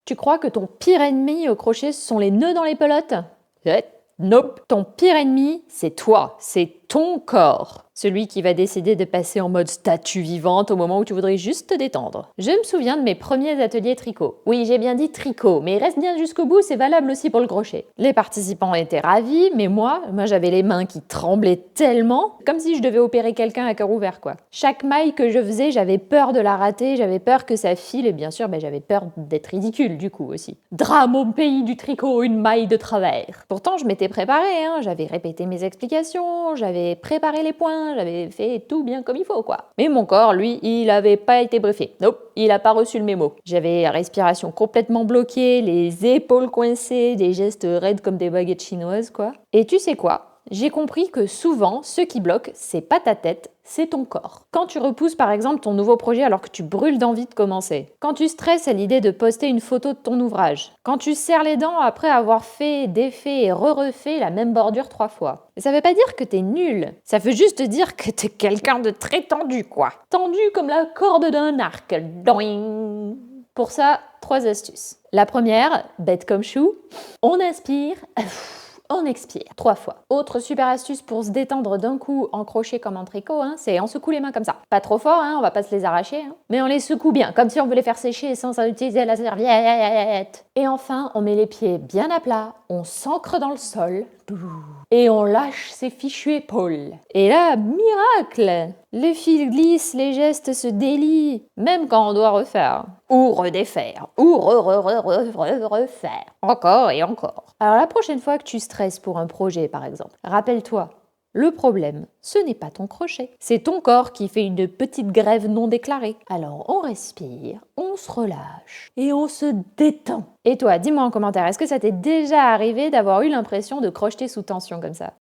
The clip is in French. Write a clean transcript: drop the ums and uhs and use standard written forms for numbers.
Tu crois que ton pire ennemi au crochet, ce sont les nœuds dans les pelotes? Nope. Ton pire ennemi, c'est toi, c'est ton corps. Celui qui va décider de passer en mode statue vivante au moment où tu voudrais juste te détendre. Je me souviens de mes premiers ateliers tricot. Oui, j'ai bien dit tricot, mais reste bien jusqu'au bout, c'est valable aussi pour le crochet. Les participants étaient ravis, mais moi j'avais les mains qui tremblaient tellement, comme si je devais opérer quelqu'un à cœur ouvert, quoi. Chaque maille que je faisais, j'avais peur de la rater, j'avais peur que ça file, et bien sûr, j'avais peur d'être ridicule, du coup, aussi. Drame au pays du tricot, une maille de travers. Pourtant, je m'étais préparée, j'avais répété mes explications, j'avais préparé les points, j'avais fait tout bien comme il faut, quoi. Mais mon corps, lui, il avait pas été briefé. Nope, il a pas reçu le mémo. J'avais la respiration complètement bloquée, les épaules coincées, des gestes raides comme des baguettes chinoises, quoi. Et tu sais quoi? J'ai compris que souvent, ce qui bloque, c'est pas ta tête, c'est ton corps. Quand tu repousses par exemple ton nouveau projet alors que tu brûles d'envie de commencer. Quand tu stresses à l'idée de poster une photo de ton ouvrage. Quand tu serres les dents après avoir fait, défait et refait la même bordure 3 fois. Et ça veut pas dire que t'es nul. Ça veut juste dire que t'es quelqu'un de très tendu, quoi. Tendu comme la corde d'un arc. Doing. Pour ça, 3 astuces. La première, bête comme chou, on inspire. On expire 3 fois. Autre super astuce pour se détendre d'un coup en crochet comme en tricot, c'est on secoue les mains comme ça. Pas trop fort, on va pas se les arracher, mais on les secoue bien, comme si on voulait les faire sécher sans utiliser la serviette. Et enfin, on met les pieds bien à plat, on s'ancre dans le sol, et on lâche ses fichues épaules. Et là, miracle! Le fil glisse, les gestes se délient, même quand on doit refaire. Ou redéfaire, ou refaire. Encore et encore. Alors la prochaine fois que tu stresses pour un projet, par exemple, rappelle-toi, le problème, ce n'est pas ton crochet. C'est ton corps qui fait une petite grève non déclarée. Alors on respire, on se relâche et on se détend. Et toi, dis-moi en commentaire, est-ce que ça t'est déjà arrivé d'avoir eu l'impression de crocheter sous tension comme ça?